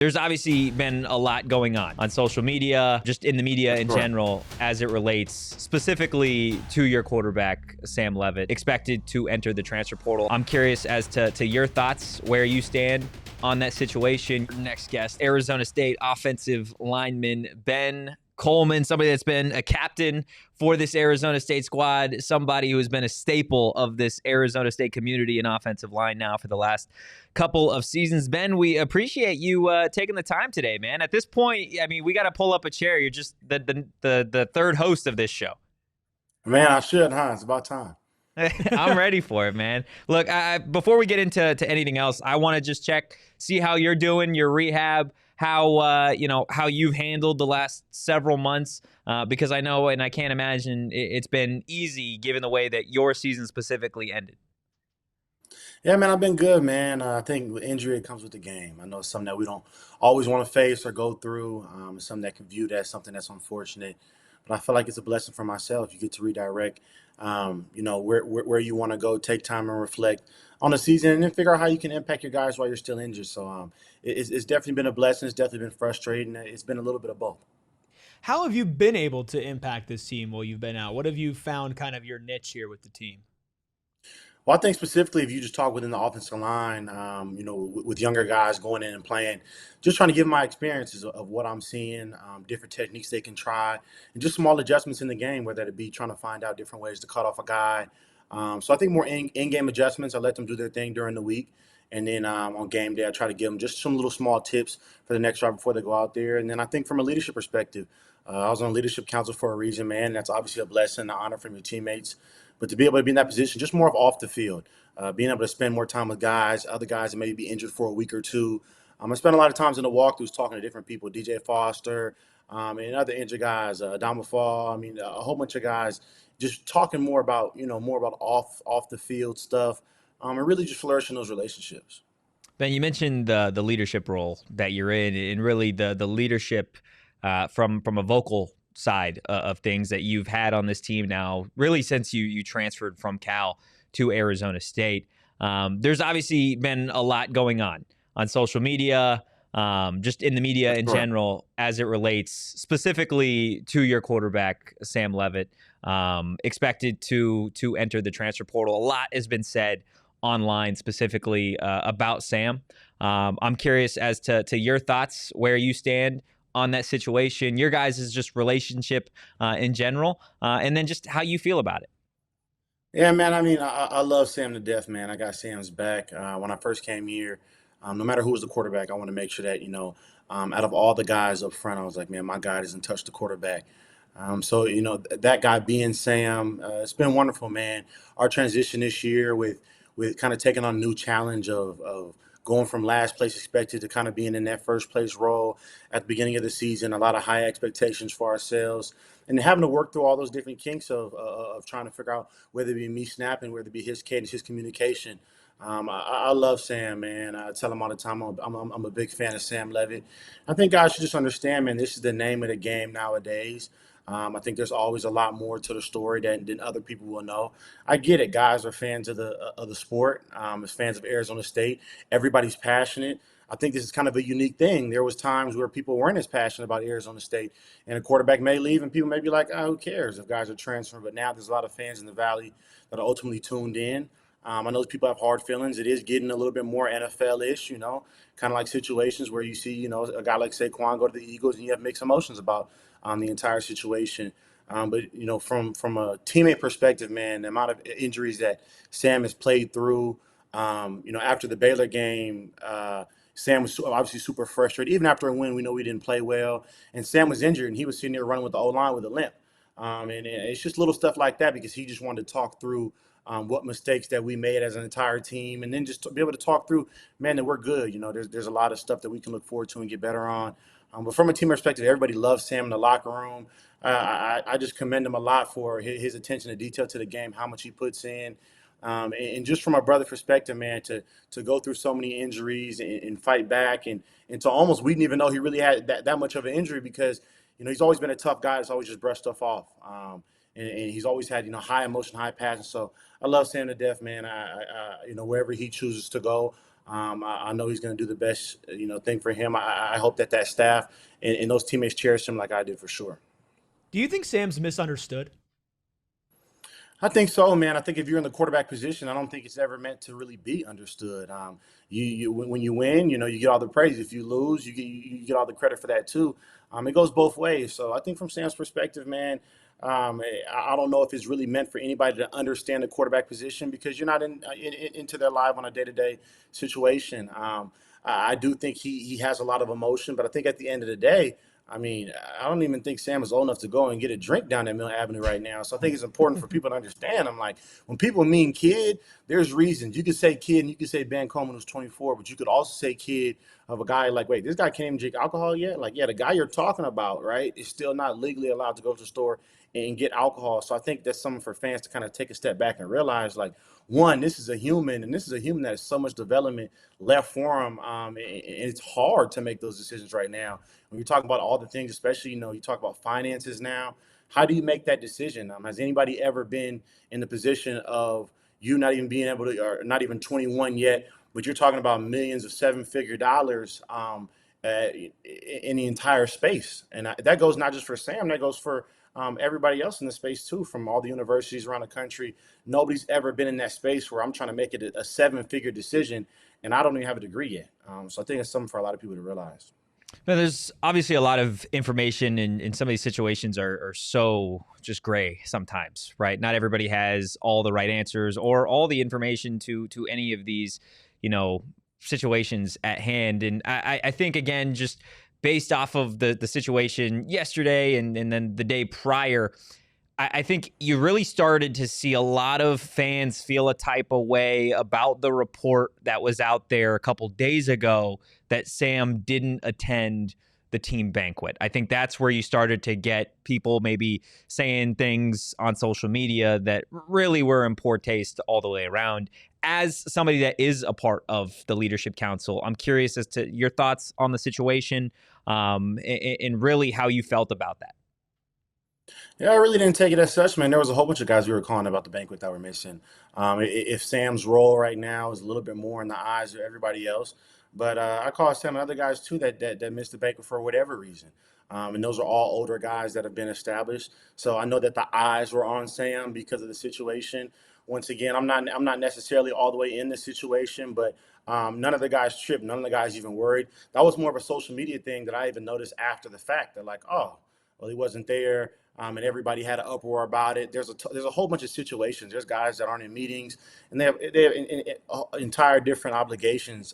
There's obviously been a lot going on social media, just in the media in general, as it relates specifically to your quarterback, Sam Leavitt, expected to enter the transfer portal. I'm curious as to your thoughts, where you stand on that situation. Next guest, Arizona State offensive lineman Ben Coleman, somebody that's been a captain for this Arizona State squad, somebody who has been a staple of this Arizona State community and offensive line now for the last couple of seasons. Ben, we appreciate you taking the time today, man. At this point, I mean, we got to pull up a chair. You're just the third host of this show. Man, I should, huh? It's about time. I'm ready for it, man. Look, before we get into anything else, I want to just see how you're doing, your rehab, how you've handled the last several months, because I know and I can't imagine it's been easy given the way that your season specifically ended. Yeah, man, I've been good, man. I think with injury, it comes with the game. I know it's something that we don't always want to face or go through. It's something that can view as something that's unfortunate. But I feel like it's a blessing for myself. You get to redirect, where you want to go, take time and reflect on the season, and then figure out how you can impact your guys while you're still injured. So it's definitely been a blessing. It's definitely been frustrating. It's been a little bit of both. How have you been able to impact this team while you've been out? What have you found kind of your niche here with the team? Well, I think specifically if you just talk within the offensive line, with younger guys going in and playing, just trying to give my experiences of what I'm seeing, different techniques they can try, and just small adjustments in the game, whether it be trying to find out different ways to cut off a guy. So I think more in-game adjustments. I let them do their thing during the week. And then on game day, I try to give them just some little small tips for the next drive before they go out there. And then I think from a leadership perspective, I was on leadership council for a reason, man. That's obviously a blessing, an honor from your teammates. But to be able to be in that position, just more of off the field, being able to spend more time with other guys that may be injured for a week or two. I spent a lot of times in the walkthroughs talking to different people, DJ Foster, and other injured guys, Adama Fall. I mean, a whole bunch of guys, just talking more about off the field stuff, and really just flourishing those relationships. Ben, you mentioned the leadership role that you're in, and really the leadership from a vocal side of things that you've had on this team now, really since you transferred from Cal to Arizona State. There's obviously been a lot going on social media, just in the media in general, as it relates specifically to your quarterback, Sam Leavitt, expected to enter the transfer portal. A lot has been said online specifically about Sam. I'm curious as to your thoughts, where you stand on that situation, your guys' just relationship in general, and then just how you feel about it. Yeah, man. I mean, I love Sam to death, man. I got Sam's back. When I first came here, no matter who was the quarterback, I want to make sure that, out of all the guys up front, I was like, man, my guy doesn't touch the quarterback. So, that guy being Sam, it's been wonderful, man. Our transition this year with kind of taking on a new challenge of going from last place expected to kind of being in that first place role at the beginning of the season, a lot of high expectations for ourselves, and having to work through all those different kinks of trying to figure out whether it be me snapping, whether it be his cadence, his communication. I love Sam, man. I tell him all the time I'm a big fan of Sam Leavitt. I think guys should just understand, man, this is the name of the game nowadays. I think there's always a lot more to the story than other people will know. I get it. Guys are fans of the sport, as fans of Arizona State. Everybody's passionate. I think this is kind of a unique thing. There was times where people weren't as passionate about Arizona State, and a quarterback may leave, and people may be like, "Oh, who cares if guys are transferring?" But now there's a lot of fans in the Valley that are ultimately tuned in. I know people have hard feelings. It is getting a little bit more NFL-ish, kind of like situations where you see, a guy like Saquon go to the Eagles, and you have mixed emotions about the entire situation. But from a teammate perspective, man, the amount of injuries that Sam has played through, after the Baylor game, Sam was obviously super frustrated. Even after a win, we know we didn't play well, and Sam was injured, and he was sitting there running with the O-line with a limp. And it's just little stuff like that because he just wanted to talk through what mistakes that we made as an entire team, and then just to be able to talk through, man, that we're good. There's a lot of stuff that we can look forward to and get better on. But from a team perspective, everybody loves Sam in the locker room. I just commend him a lot for his attention to detail to the game, how much he puts in. And just from a brother perspective, man, to go through so many injuries and fight back and to almost we didn't even know he really had that much of an injury because, he's always been a tough guy that's always just brushed stuff off. And he's always had, high emotion, high passion. So I love Sam to death, man. Wherever he chooses to go, I know he's going to do the best, thing for him. I hope that staff and those teammates cherish him like I did for sure. Do you think Sam's misunderstood? I think so, man. I think if you're in the quarterback position, I don't think it's ever meant to really be understood. When you win, you get all the praise. If you lose, you get all the credit for that too. It goes both ways. So I think from Sam's perspective, man, I don't know if it's really meant for anybody to understand the quarterback position because you're not into their life on a day-to-day situation. I do think he has a lot of emotion, but I think at the end of the day, I mean, I don't even think Sam is old enough to go and get a drink down that Mill Avenue right now. So I think it's important for people to understand. I'm like, when people mean kid, there's reasons. You could say kid and you could say Ben Coleman who's 24, but you could also say kid of a guy like, wait, this guy can't even drink alcohol yet? Like, yeah, the guy you're talking about, right, is still not legally allowed to go to the store and get alcohol. So I think that's something for fans to kind of take a step back and realize, like, one, this is a human, and this is a human that has so much development left for him. And it's hard to make those decisions right now. When you're talking about all the things, especially, you talk about finances now, how do you make that decision? Has anybody ever been in the position of you not even being able to, or not even 21 yet, but you're talking about millions of seven-figure dollars in the entire space? And that goes not just for Sam, that goes for everybody else in the space too, from all the universities around the country. Nobody's ever been in that space where I'm trying to make it a seven-figure decision, and I don't even have a degree yet. So I think it's something for a lot of people to realize. Now, there's obviously a lot of information, and some of these situations are so just gray sometimes, right? Not everybody has all the right answers or all the information to any of these, situations at hand. And I think, again, just based off of the situation yesterday and then the day prior, I think you really started to see a lot of fans feel a type of way about the report that was out there a couple days ago that Sam didn't attend the team banquet. I think that's where you started to get people maybe saying things on social media that really were in poor taste all the way around. As somebody that is a part of the leadership council, I'm curious as to your thoughts on the situation, and really how you felt about that. Yeah, I really didn't take it as such, man. There was a whole bunch of guys we were calling about the banquet that were missing. If Sam's role right now is a little bit more in the eyes of everybody else, but I call Sam and other guys too that missed the banquet for whatever reason. And those are all older guys that have been established. So I know that the eyes were on Sam because of the situation. Once again, I'm not necessarily all the way in the situation, but none of the guys tripped. None of the guys even worried. That was more of a social media thing that I even noticed after the fact. They're like, oh, well, he wasn't there. And everybody had an uproar about it. There's a whole bunch of situations. There's guys that aren't in meetings, and they have entire different obligations.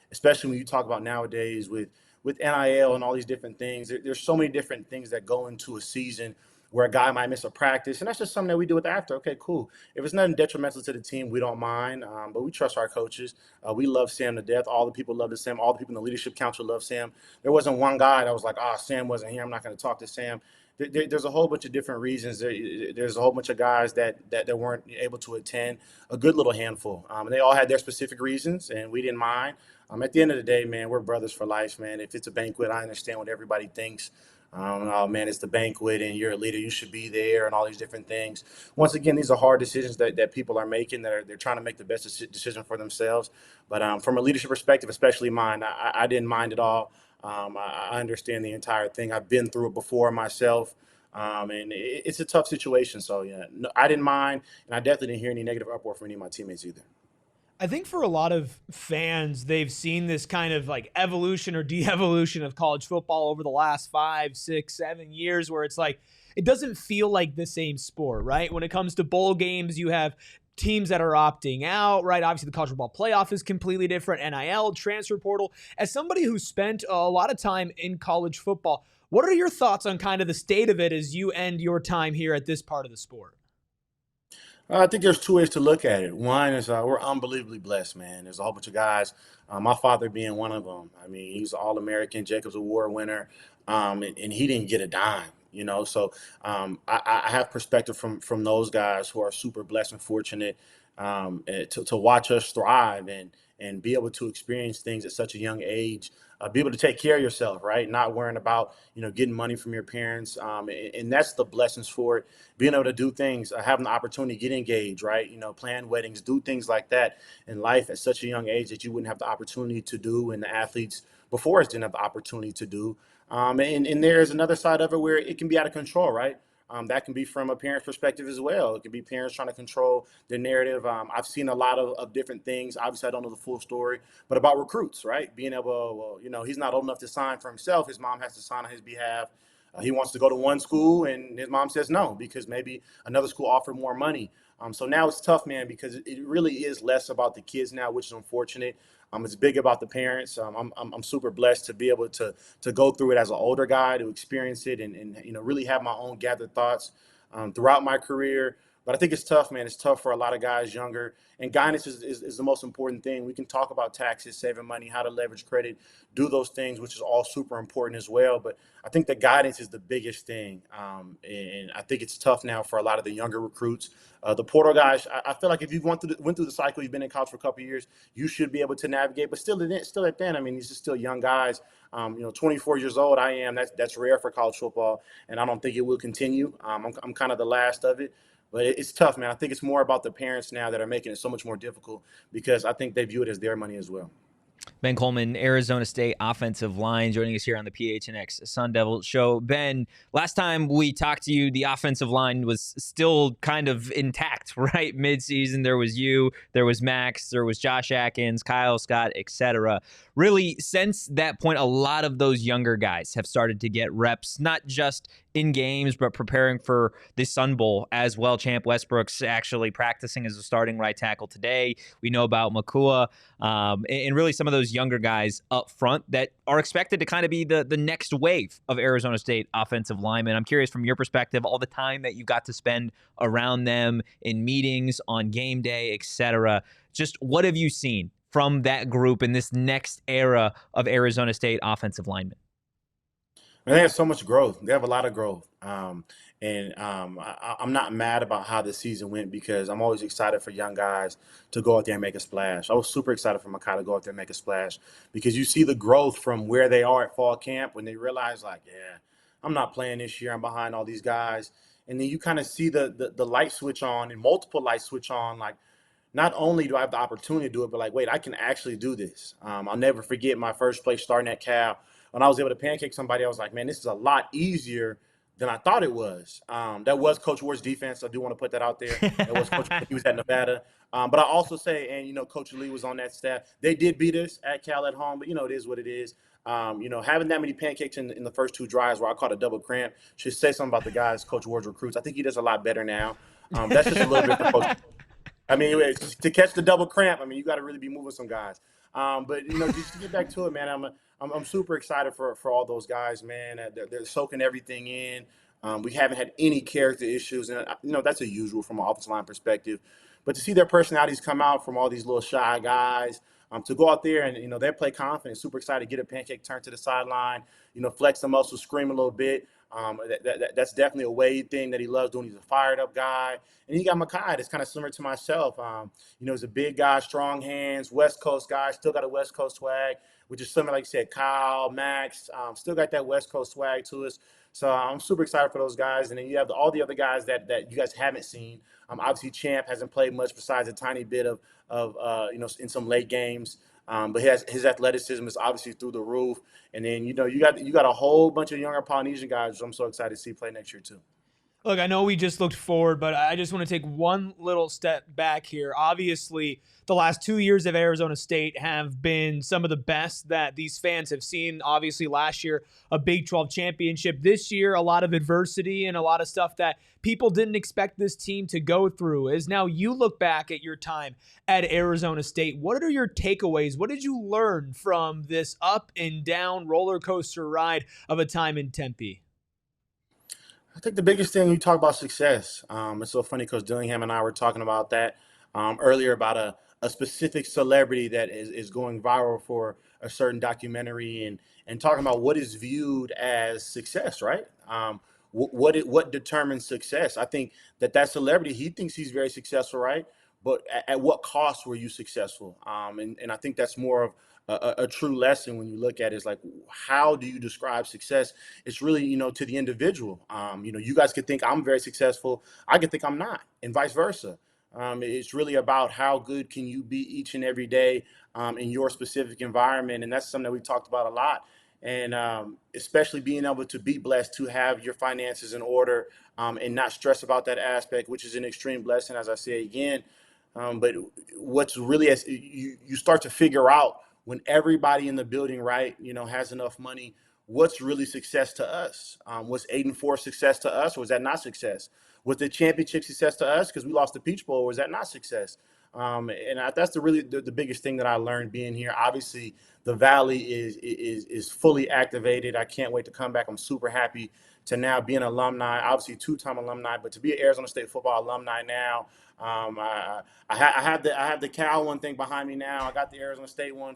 Especially when you talk about nowadays with NIL and all these different things. There's so many different things that go into a season where a guy might miss a practice, and that's just something that we do with after. Okay, cool. If it's nothing detrimental to the team, we don't mind. But we trust our coaches. We love Sam to death. All the people love Sam. All the people in the leadership council love Sam. There wasn't one guy that was like, Sam wasn't here, I'm not going to talk to Sam. There's a whole bunch of different reasons. There's a whole bunch of guys that weren't able to attend, a good little handful. And they all had their specific reasons, and we didn't mind. At the end of the day, man, we're brothers for life, man. If it's a banquet, I understand what everybody thinks. Oh, man, it's the banquet, and you're a leader, you should be there, and all these different things. Once again, these are hard decisions that people are making, they're trying to make the best decision for themselves. But from a leadership perspective, especially mine, I didn't mind at all. I understand the entire thing. I've been through it before myself, and it's a tough situation. So, yeah, no, I didn't mind, and I definitely didn't hear any negative uproar from any of my teammates either. I think for a lot of fans, they've seen this kind of like evolution or de-evolution of college football over the last 5, 6, 7 years, where it's like, it doesn't feel like the same sport, right? When it comes to bowl games, you have teams that are opting out, right? Obviously, the college football playoff is completely different. NIL, transfer portal. As somebody who spent a lot of time in college football, what are your thoughts on kind of the state of it as you end your time here at this part of the sport? I think there's two ways to look at it. One is we're unbelievably blessed, man. There's a whole bunch of guys, my father being one of them. I mean, he's an All-American, Jacobs Award winner, and he didn't get a dime, So I have perspective from those guys who are super blessed and fortunate. to watch us thrive and be able to experience things at such a young age, be able to take care of yourself, right? Not worrying about, getting money from your parents. And that's the blessings for it. Being able to do things, having the opportunity to get engaged, right? Plan weddings, do things like that in life at such a young age that you wouldn't have the opportunity to do, and the athletes before us didn't have the opportunity to do. And there's another side of it where it can be out of control, right? That can be from a parent's perspective as well. It can be parents trying to control the narrative. I've seen a lot of different things. Obviously, I don't know the full story, but about recruits, right? Being able, he's not old enough to sign for himself. His mom has to sign on his behalf. He wants to go to one school, and his mom says no because maybe another school offered more money. So now it's tough, man, because it really is less about the kids now, which is unfortunate. It's big about the parents. I'm super blessed to be able to go through it as an older guy, to experience it and really have my own gathered thoughts throughout my career. But I think it's tough, man. It's tough for a lot of guys younger. And guidance is the most important thing. We can talk about taxes, saving money, how to leverage credit, do those things, which is all super important as well. But I think the guidance is the biggest thing. And I think it's tough now for a lot of the younger recruits. The portal guys, I feel like if you've went through the cycle, you've been in college for a couple of years, you should be able to navigate. But still at then, I mean, these are still young guys. 24 years old, I am. That's rare for college football, and I don't think it will continue. I'm kind of the last of it. But it's tough, man. I think it's more about the parents now that are making it so much more difficult because I think they view it as their money as well. Ben Coleman, Arizona State offensive line, joining us here on the PHNX Sun Devils show. Ben, last time we talked to you, the offensive line was still kind of intact, right? Mid-season, there was you, there was Max, there was Josh Atkins, Kyle Scott, etc. Really, since that point, a lot of those younger guys have started to get reps, not just in games, but preparing for the Sun Bowl as well. Champ Westbrook's actually practicing as a starting right tackle today. We know about Makua, and really some of those younger guys up front that are expected to kind of be the next wave of Arizona State offensive linemen. I'm curious from your perspective, all the time that you got to spend around them in meetings, on game day, etc. Just what have you seen from that group in this next era of Arizona State offensive linemen? And they have so much growth. They have a lot of growth. I'm not mad about how the season went because I'm always excited for young guys to go out there and make a splash. I was super excited for Makai to go out there and make a splash because you see the growth from where they are at fall camp when they realize, like, yeah, I'm not playing this year. I'm behind all these guys. And then you kind of see the light switch on and multiple lights switch on, like, not only do I have the opportunity to do it, but like, wait, I can actually do this. I'll never forget my first play starting at Cal. When I was able to pancake somebody, I was like, man, this is a lot easier than I thought it was. That was Coach Ward's defense. I do want to put that out there. That was Coach Ward. He was at Nevada. But I also say, and, Coach Lee was on that staff. They did beat us at Cal at home, but, it is what it is. Having that many pancakes in the first two drives where I caught a double cramp should say something about the guys Coach Ward's recruits. I think he does a lot better now. That's just a little bit for Coach. I mean, to catch the double cramp, I mean, you got to really be moving some guys. But just to get back to it, man, I'm super excited for all those guys, man. They're soaking everything in. We haven't had any character issues, and that's a usual from an offensive line perspective. But to see their personalities come out from all these little shy guys, to go out there and they play confident, super excited, get a pancake, turn to the sideline, flex the muscles, scream a little bit. That's definitely a Wade thing that he loves doing. He's a fired up guy. And you got Makai that's kind of similar to myself. He's a big guy, strong hands, West Coast guy, still got a West Coast swag, which is similar, like you said, Kyle, Max, still got that West Coast swag to us. So I'm super excited for those guys. And then you have all the other guys that you guys haven't seen. Obviously, Champ hasn't played much besides a tiny bit of in some late games. But his athleticism is obviously through the roof. And then, you got a whole bunch of younger Polynesian guys, which I'm so excited to see play next year too. Look, I know we just looked forward, but I just want to take one little step back here. Obviously, the last 2 years of Arizona State have been some of the best that these fans have seen. Obviously, last year, a Big 12 championship. This year, a lot of adversity and a lot of stuff that people didn't expect this team to go through. As now you look back at your time at Arizona State, what are your takeaways? What did you learn from this up and down roller coaster ride of a time in Tempe? I think the biggest thing we talk about success. It's so funny because Dillingham and I were talking about that earlier about a specific celebrity that is going viral for a certain documentary and talking about what is viewed as success, right? What determines success? I think that celebrity, he thinks he's very successful, right? but at what cost were you successful? And I think that's more of a true lesson when you look at it. Is like, how do you describe success? It's really, to the individual. You guys could think I'm very successful. I could think I'm not, and vice versa. It's really about how good can you be each and every day in your specific environment. And that's something that we talked about a lot. And especially being able to be blessed to have your finances in order and not stress about that aspect, which is an extreme blessing, as I say again. But what's really, as you start to figure out when everybody in the building, right, has enough money, what's really success to us? Was 8-4 success to us, or was that not success? Was the championship success to us because we lost the Peach Bowl, or was that not success? That's the biggest thing that I learned being here. Obviously, the Valley is fully activated. I can't wait to come back. I'm super happy to now be an alumni, obviously two-time alumni, but to be an Arizona State football alumni now. I have the Cal one thing behind me now. I got the Arizona State one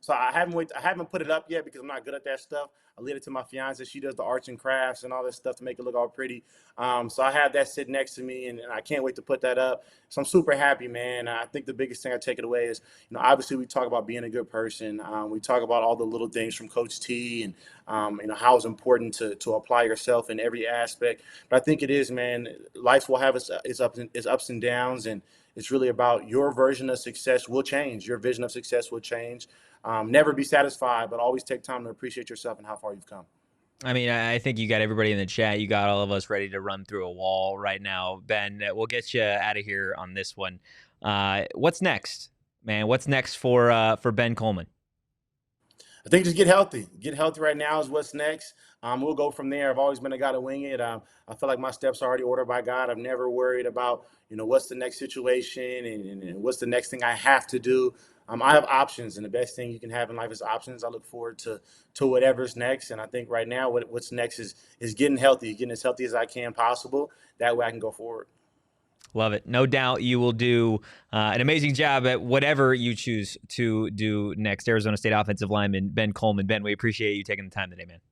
so I haven't put it up yet because I'm not good at that stuff. I leave it to my fiance. She does the arts and crafts and all this stuff to make it look all pretty. So I have that sitting next to me, and I can't wait to put that up. So I'm super happy, man. I think the biggest thing I take it away is, obviously we talk about being a good person. We talk about all the little things from Coach T and, how it's important to apply yourself in every aspect. But I think it is, man, life will have its ups and downs, and it's really about your version of success will change. Your vision of success will change. Never be satisfied, but always take time to appreciate yourself and how far you've come. I mean, I think you got everybody in the chat. You got all of us ready to run through a wall right now. Ben, we'll get you out of here on this one. What's next, man? What's next for Ben Coleman? I think just get healthy. Get healthy right now is what's next. We'll go from there. I've always been a guy to wing it. I feel like my steps are already ordered by God. I've never worried about, what's the next situation and what's the next thing I have to do. I have options, and the best thing you can have in life is options. I look forward to whatever's next, and I think right now what's next is getting healthy, getting as healthy as I can possible. That way I can go forward. Love it. No doubt you will do an amazing job at whatever you choose to do next. Arizona State offensive lineman Ben Coleman. Ben, we appreciate you taking the time today, man.